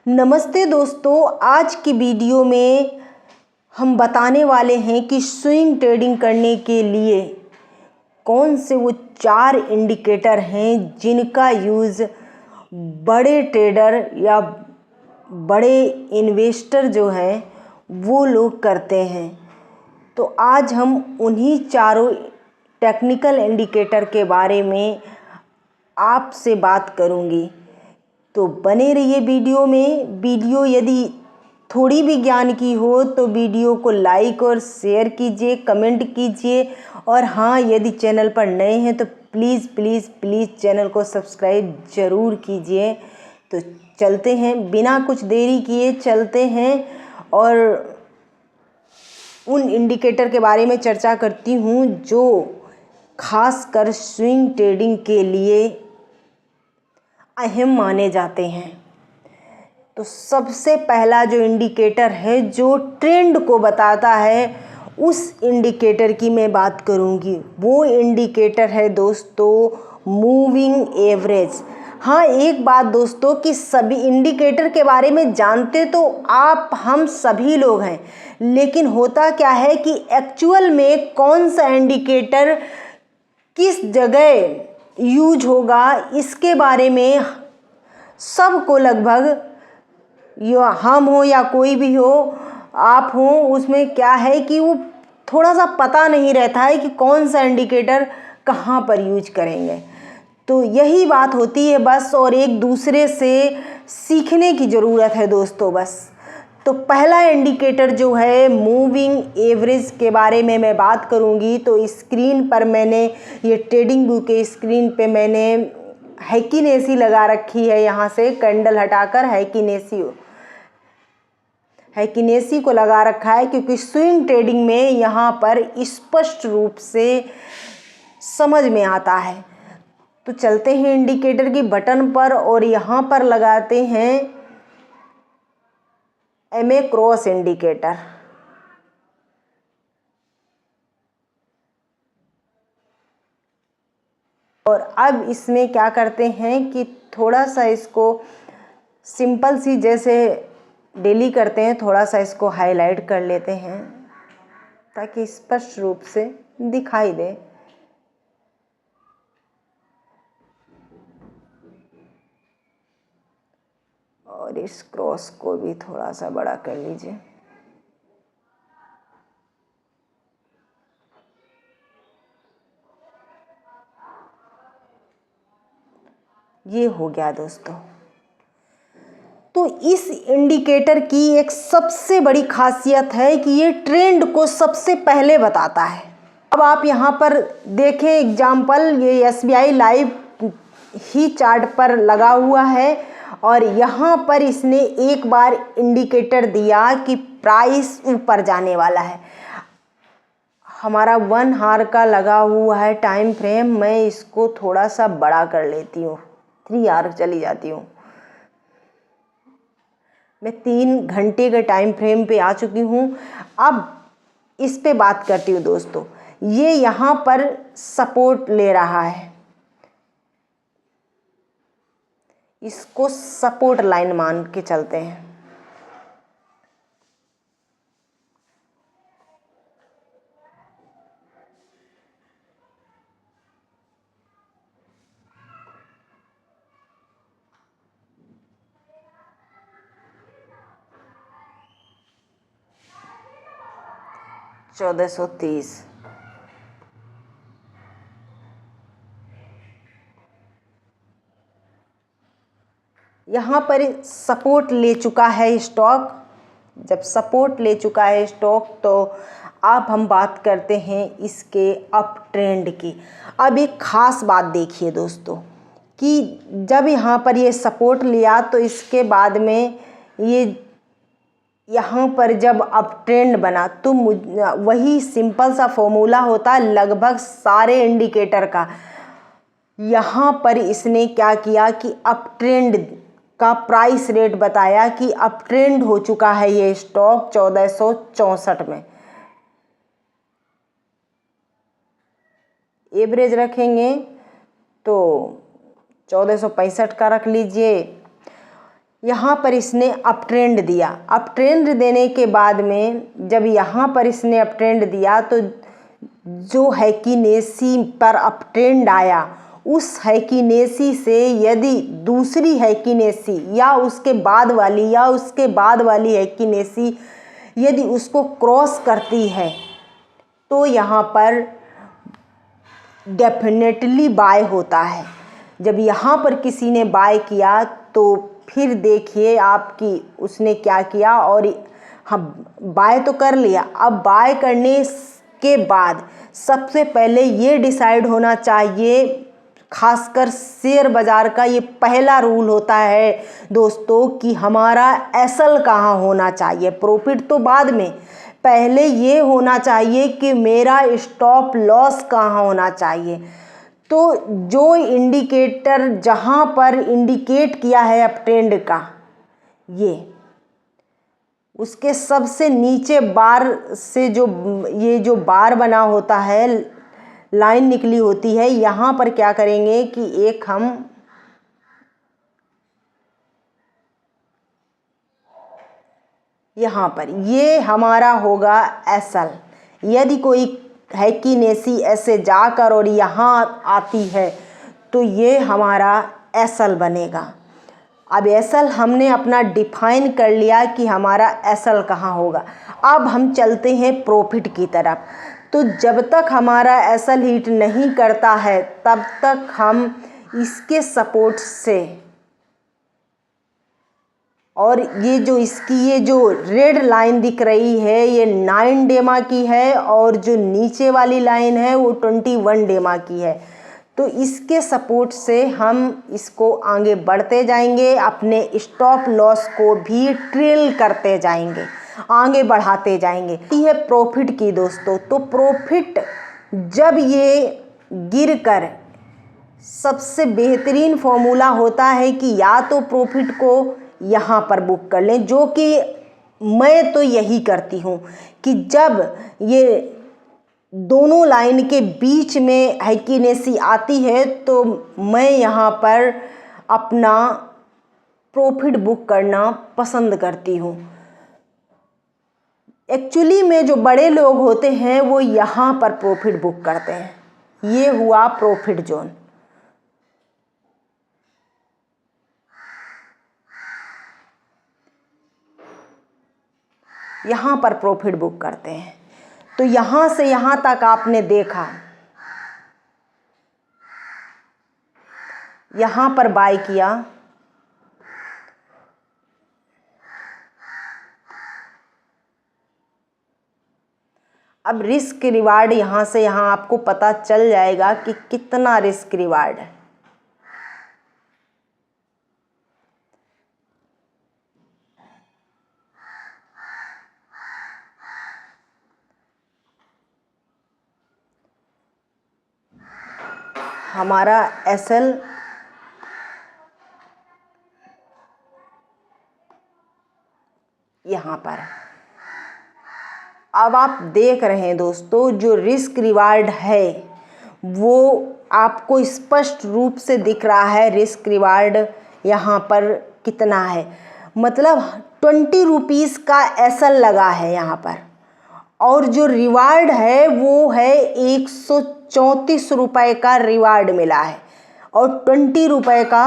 नमस्ते दोस्तों, आज की वीडियो में हम बताने वाले हैं कि स्विंग ट्रेडिंग करने के लिए कौन से वो 4 इंडिकेटर हैं जिनका यूज़ बड़े ट्रेडर या बड़े इन्वेस्टर जो हैं वो लोग करते हैं। तो आज हम उन्हीं चारों टेक्निकल इंडिकेटर के बारे में आपसे बात करूंगी। तो बने रहिए वीडियो में। वीडियो यदि थोड़ी भी ज्ञान की हो तो वीडियो को लाइक और शेयर कीजिए, कमेंट कीजिए। और हाँ, यदि चैनल पर नए हैं तो प्लीज़ प्लीज़ प्लीज़ चैनल को सब्सक्राइब ज़रूर कीजिए। तो चलते हैं, बिना कुछ देरी किए चलते हैं और उन इंडिकेटर के बारे में चर्चा करती हूँ जो खासकर स्विंग ट्रेडिंग के लिए अहम माने जाते हैं। तो सबसे पहला जो इंडिकेटर है जो ट्रेंड को बताता है, उस इंडिकेटर की मैं बात करूंगी। वो इंडिकेटर है दोस्तों मूविंग एवरेज। हाँ, एक बात दोस्तों कि सभी इंडिकेटर के बारे में जानते तो आप हम सभी लोग हैं, लेकिन होता क्या है कि एक्चुअल में कौन सा इंडिकेटर किस जगह यूज होगा इसके बारे में सबको लगभग, या हम हो या कोई भी हो, आप हो, उसमें क्या है कि वो थोड़ा सा पता नहीं रहता है कि कौन सा इंडिकेटर कहाँ पर यूज करेंगे। तो यही बात होती है बस, और एक दूसरे से सीखने की ज़रूरत है दोस्तों बस। तो पहला इंडिकेटर जो है मूविंग एवरेज के बारे में मैं बात करूंगी। तो स्क्रीन पर मैंने ये ट्रेडिंग व्यू के स्क्रीन पे मैंने हैकीनेसी लगा रखी है। यहाँ से कैंडल हटाकर हैकीनेसी को लगा रखा है, क्योंकि स्विंग ट्रेडिंग में यहाँ पर स्पष्ट रूप से समझ में आता है। तो चलते हैं इंडिकेटर की बटन पर और यहाँ पर लगाते हैं MA क्रॉस इंडिकेटर। और अब इसमें क्या करते हैं कि थोड़ा सा इसको सिंपल सी जैसे डेली करते हैं, थोड़ा सा इसको हाईलाइट कर लेते हैं ताकि स्पष्ट रूप से दिखाई दे। और इस क्रॉस को भी थोड़ा सा बड़ा कर लीजिए। ये हो गया दोस्तों। तो इस इंडिकेटर की एक सबसे बड़ी खासियत है कि ये ट्रेंड को सबसे पहले बताता है। अब आप यहाँ पर देखें एग्जाम्पल, ये SBI लाइव ही चार्ट पर लगा हुआ है और यहाँ पर इसने एक बार इंडिकेटर दिया कि प्राइस ऊपर जाने वाला है। हमारा 1 आवर का लगा हुआ है टाइम फ्रेम, मैं इसको थोड़ा सा बड़ा कर लेती हूँ, 3 आवर चली जाती हूँ। मैं 3 घंटे के टाइम फ्रेम पे आ चुकी हूँ। अब इस पे बात करती हूँ दोस्तों। ये यहाँ पर सपोर्ट ले रहा है, इसको सपोर्ट लाइन मान के चलते हैं। $1430 यहाँ पर सपोर्ट ले चुका है स्टॉक। जब सपोर्ट ले चुका है स्टॉक तो अब हम बात करते हैं इसके अप ट्रेंड की। अब एक खास बात देखिए दोस्तों कि जब यहाँ पर ये सपोर्ट लिया तो इसके बाद में ये यहाँ पर जब अप ट्रेंड बना तो वही सिंपल सा फॉर्मूला होता है लगभग सारे इंडिकेटर का। यहाँ पर इसने क्या किया कि अप ट्रेंड का प्राइस रेट बताया कि अप ट्रेंड हो चुका है ये स्टॉक 1464 में। एवरेज रखेंगे तो 1465 का रख लीजिए। यहाँ पर इसने अप ट्रेंड दिया। अप ट्रेंड देने के बाद में जब यहाँ पर इसने अप ट्रेंड दिया तो जो हैकीनेसी पर अप ट्रेंड आया, उस हैकीनेसी से यदि दूसरी हैकीनेसी या उसके बाद वाली हैकीनेसी यदि उसको क्रॉस करती है तो यहाँ पर डेफिनेटली बाय होता है। जब यहाँ पर किसी ने बाय किया तो फिर देखिए आपकी उसने क्या किया, और हम बाय तो कर लिया। अब बाय करने के बाद सबसे पहले ये डिसाइड होना चाहिए, खासकर शेयर बाज़ार का ये पहला रूल होता है दोस्तों कि हमारा एसएल कहाँ होना चाहिए। प्रॉफिट तो बाद में, पहले ये होना चाहिए कि मेरा स्टॉप लॉस कहाँ होना चाहिए। तो जो इंडिकेटर जहाँ पर इंडिकेट किया है अप ट्रेंड का, ये उसके सबसे नीचे बार से जो ये जो बार बना होता है, लाइन निकली होती है, यहाँ पर क्या करेंगे कि एक हम यहाँ पर ये हमारा होगा एसएल। यदि कोई हैकीनेसी ऐसे जाकर और यहाँ आती है तो ये हमारा एसएल बनेगा। अब एसएल हमने अपना डिफाइन कर लिया कि हमारा एसएल कहाँ होगा। अब हम चलते हैं प्रॉफिट की तरफ। तो जब तक हमारा एसएल हिट नहीं करता है तब तक हम इसके सपोर्ट से, और ये जो इसकी ये जो रेड लाइन दिख रही है ये 9 डेमा की है, और जो नीचे वाली लाइन है वो 21 डेमा की है। तो इसके सपोर्ट से हम इसको आगे बढ़ते जाएंगे, अपने स्टॉप लॉस को भी ट्रेल करते जाएंगे, आगे बढ़ाते जाएंगे। ये है प्रॉफिट की दोस्तों। तो प्रॉफिट जब ये गिरकर, सबसे बेहतरीन फॉर्मूला होता है कि या तो प्रॉफिट को यहाँ पर बुक कर लें, जो कि मैं तो यही करती हूँ कि जब ये दोनों लाइन के बीच में हैकीनेसी आती है तो मैं यहाँ पर अपना प्रॉफिट बुक करना पसंद करती हूँ। एक्चुअली में जो बड़े लोग होते हैं वो यहाँ पर प्रॉफिट बुक करते हैं। ये हुआ प्रॉफिट जोन। यहाँ पर प्रॉफिट बुक करते हैं। तो यहाँ से यहाँ तक आपने देखा, यहाँ पर बाय किया, अब रिस्क रिवार्ड यहाँ से यहाँ आपको पता चल जाएगा कि कितना रिस्क रिवार्ड है। हमारा एसएल यहाँ पर। अब आप देख रहे हैं दोस्तों, जो रिस्क रिवार्ड है वो आपको स्पष्ट रूप से दिख रहा है। रिस्क रिवार्ड यहाँ पर कितना है, मतलब 20 रुपीज़ का एसएल लगा है यहाँ पर, और जो रिवार्ड है वो है 134 रुपये का रिवार्ड मिला है, और 20 रुपये का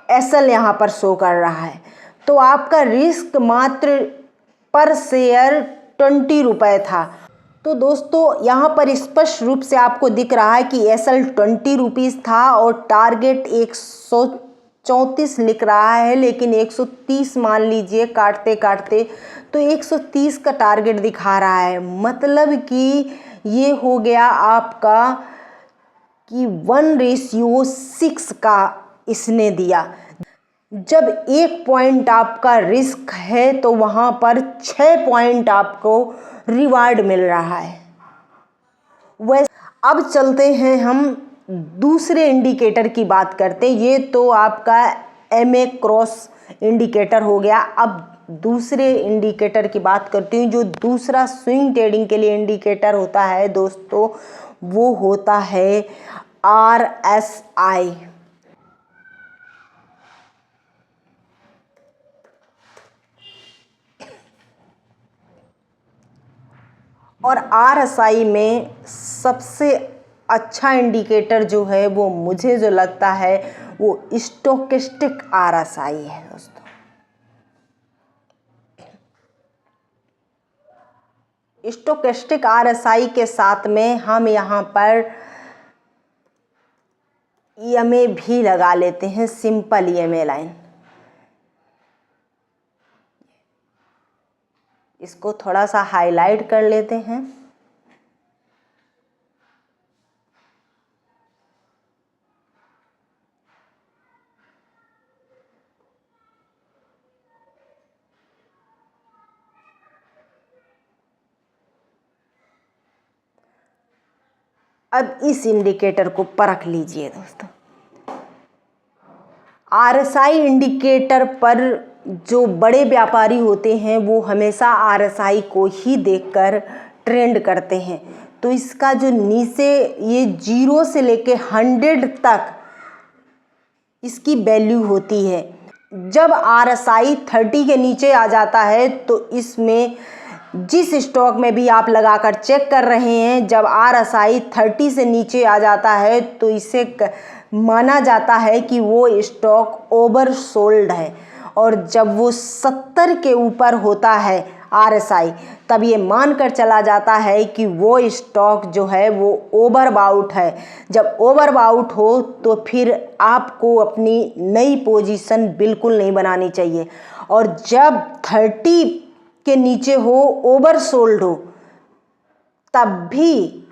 एसएल यहाँ पर शो कर रहा है। तो आपका रिस्क मात्र पर शेयर 20 रुपये था। तो दोस्तों यहाँ पर स्पष्ट रूप से आपको दिख रहा है कि एसएल 20 रुपीज़ था और टारगेट 134 लिख रहा है, लेकिन 130 मान लीजिए काटते काटते, तो 130 का टारगेट दिखा रहा है। मतलब कि ये हो गया आपका कि 1:6 का इसने दिया। जब 1 पॉइंट आपका रिस्क है तो वहाँ पर 6 पॉइंट आपको रिवार्ड मिल रहा है। वैसे अब चलते हैं हम दूसरे इंडिकेटर की बात करते हैं। ये तो आपका एमए क्रॉस इंडिकेटर हो गया। अब दूसरे इंडिकेटर की बात करती हूँ। जो दूसरा स्विंग ट्रेडिंग के लिए इंडिकेटर होता है दोस्तों, वो होता है RSI। और RSI में सबसे अच्छा इंडिकेटर जो है वो मुझे जो लगता है वो स्टोकेस्टिक RSI है दोस्तों। स्टोकेस्टिक RSI के साथ में हम यहाँ पर EMA भी लगा लेते हैं, सिंपल EMA लाइन। इसको थोड़ा सा हाईलाइट कर लेते हैं। अब इस इंडिकेटर को परख लीजिए दोस्तों। RSI इंडिकेटर पर जो बड़े व्यापारी होते हैं वो हमेशा RSI को ही देखकर ट्रेंड करते हैं। तो इसका जो नीचे ये 0 से लेके 100 तक इसकी वैल्यू होती है। जब RSI 30 के नीचे आ जाता है तो इसमें जिस स्टॉक में भी आप लगाकर चेक कर रहे हैं, जब RSI 30 से नीचे आ जाता है तो इसे माना जाता है कि वो स्टॉक ओवरसोल्ड है। और जब वो 70 के ऊपर होता है RSI, तब ये मानकर चला जाता है कि वो स्टॉक जो है वो ओवरबाउट है। जब ओवरबाउट हो तो फिर आपको अपनी नई पोजीशन बिल्कुल नहीं बनानी चाहिए। और जब 30 के नीचे हो, ओवरसोल्ड हो, तब भी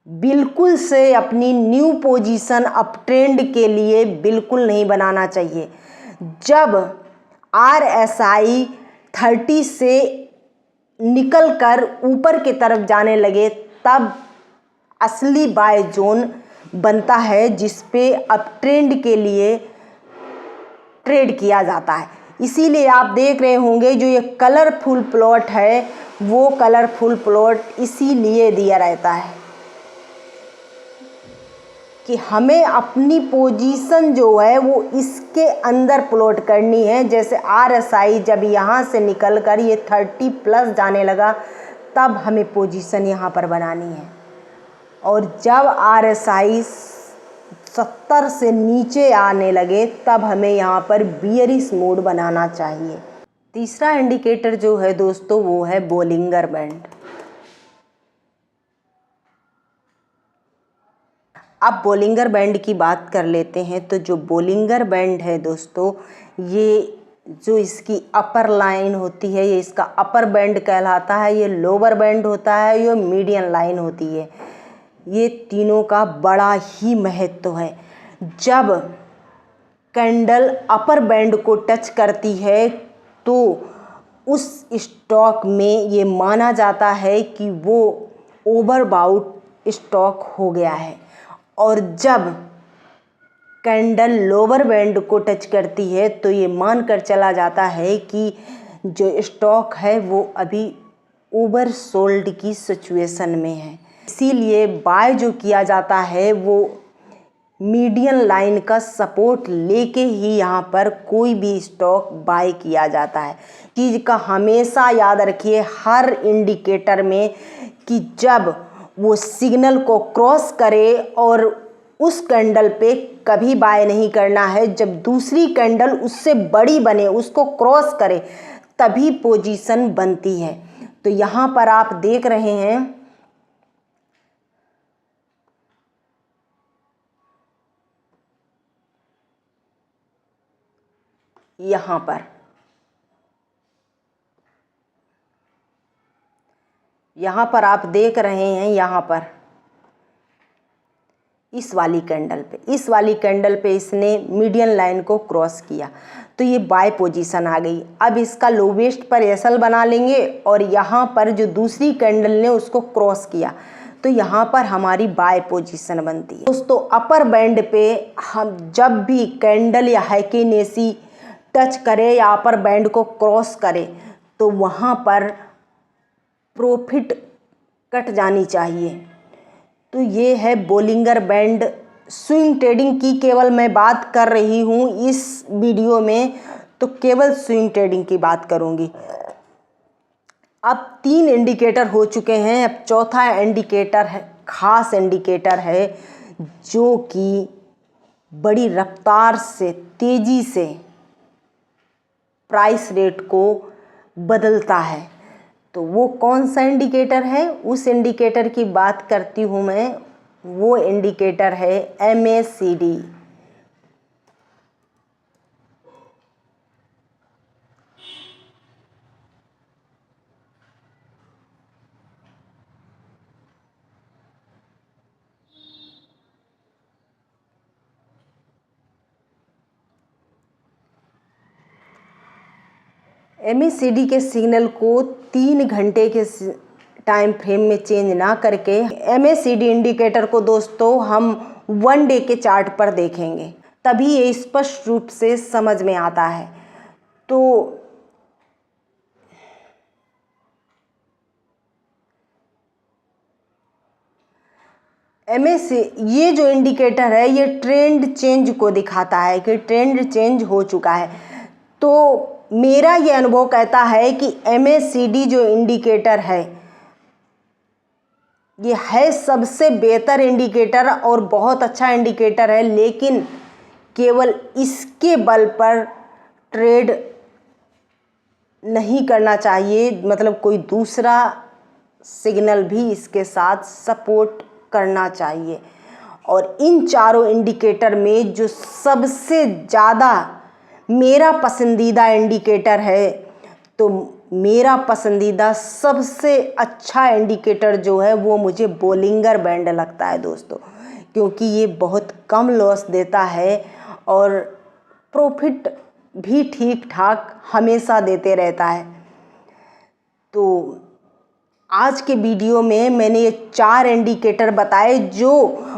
बिल्कुल से अपनी न्यू पोजीशन अप ट्रेंड के लिए बिल्कुल नहीं बनाना चाहिए। जब RSI 30 से निकलकर ऊपर की तरफ जाने लगे तब असली बाय जोन बनता है, जिस पे अप ट्रेंड के लिए ट्रेड किया जाता है। इसीलिए आप देख रहे होंगे जो ये कलरफुल प्लॉट है वो कलरफुल प्लॉट इसीलिए दिया रहता है कि हमें अपनी पोजीशन जो है वो इसके अंदर प्लॉट करनी है। जैसे RSI जब यहाँ से निकल कर ये 30 प्लस जाने लगा तब हमें पोजीशन यहाँ पर बनानी है। और जब RSI 70 से नीचे आने लगे तब हमें यहाँ पर बियरिश मोड बनाना चाहिए। तीसरा इंडिकेटर जो है दोस्तों वो है बोलिंगर बैंड। अब बोलिंगर बैंड की बात कर लेते हैं। तो जो बोलिंगर बैंड है दोस्तों, ये जो इसकी अपर लाइन होती है ये इसका अपर बैंड कहलाता है, ये लोअर बैंड होता है, ये मीडियन लाइन होती है। ये तीनों का बड़ा ही महत्व है। जब कैंडल अपर बैंड को टच करती है तो उस स्टॉक में ये माना जाता है कि वो ओवरबाउट स्टॉक हो गया है। और जब कैंडल लोअर बैंड को टच करती है तो ये मानकर चला जाता है कि जो स्टॉक है वो अभी ओवरसोल्ड की सिचुएशन में है। इसीलिए बाय जो किया जाता है वो मीडियन लाइन का सपोर्ट लेके ही यहाँ पर कोई भी स्टॉक बाय किया जाता है। चीज़ का हमेशा याद रखिए हर इंडिकेटर में कि जब वो सिग्नल को क्रॉस करे और उस कैंडल पे कभी बाय नहीं करना है। जब दूसरी कैंडल उससे बड़ी बने, उसको क्रॉस करे, तभी पोजीशन बनती है। तो यहाँ पर आप देख रहे हैं यहाँ पर आप देख रहे हैं यहाँ पर इस वाली कैंडल पे इसने मीडियन लाइन को क्रॉस किया तो ये बाय पोजीशन आ गई। अब इसका लोवेस्ट पर एसएल बना लेंगे और यहाँ पर जो दूसरी कैंडल ने उसको क्रॉस किया तो यहाँ पर हमारी बाय पोजीशन बनती है। दोस्तों अपर बैंड पे हम जब भी कैंडल या हैकीनेसी टच करे या अपर बैंड को क्रॉस करे तो वहाँ पर प्रॉफिट कट जानी चाहिए। तो ये है बोलिंगर बैंड। स्विंग ट्रेडिंग की केवल मैं बात कर रही हूँ इस वीडियो में, तो केवल स्विंग ट्रेडिंग की बात करूँगी। अब 3 इंडिकेटर हो चुके हैं, अब चौथा इंडिकेटर है, खास इंडिकेटर है जो कि बड़ी रफ्तार से, तेज़ी से प्राइस रेट को बदलता है। तो वो कौन सा इंडिकेटर है, उस इंडिकेटर की बात करती हूँ मैं। वो इंडिकेटर है MACD। MACD के सिग्नल को 3 घंटे के टाइम फ्रेम में चेंज ना करके MACD इंडिकेटर को दोस्तों हम 1 डे के चार्ट पर देखेंगे, तभी ये स्पष्ट रूप से समझ में आता है। तो ये जो इंडिकेटर है ये ट्रेंड चेंज को दिखाता है कि ट्रेंड चेंज हो चुका है। तो मेरा ये अनुभव कहता है कि MACD जो इंडिकेटर है ये है सबसे बेहतर इंडिकेटर और बहुत अच्छा इंडिकेटर है, लेकिन केवल इसके बल पर ट्रेड नहीं करना चाहिए, मतलब कोई दूसरा सिग्नल भी इसके साथ सपोर्ट करना चाहिए। और इन चारों इंडिकेटर में जो सबसे ज़्यादा मेरा पसंदीदा इंडिकेटर है, तो मेरा पसंदीदा सबसे अच्छा इंडिकेटर जो है वो मुझे बोलिंगर बैंड लगता है दोस्तों, क्योंकि ये बहुत कम लॉस देता है और प्रॉफिट भी ठीक ठाक हमेशा देते रहता है। तो आज के वीडियो में मैंने ये 4 इंडिकेटर बताए जो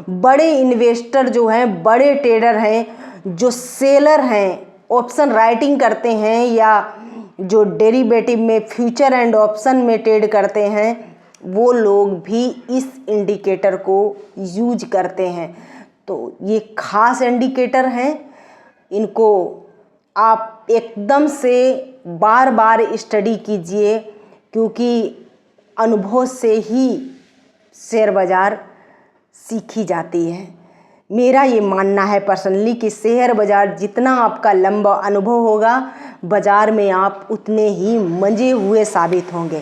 बड़े इन्वेस्टर जो हैं, बड़े ट्रेडर हैं, जो सेलर हैं, ऑप्शन राइटिंग करते हैं या जो डेरिवेटिव में फ्यूचर एंड ऑप्शन में ट्रेड करते हैं, वो लोग भी इस इंडिकेटर को यूज करते हैं। तो ये खास इंडिकेटर हैं, इनको आप एकदम से बार बार स्टडी कीजिए, क्योंकि अनुभव से ही शेयर बाज़ार सीखी जाती है। मेरा ये मानना है पर्सनली कि शेयर बाज़ार जितना आपका लंबा अनुभव होगा, बाज़ार में आप उतने ही मंजे हुए साबित होंगे।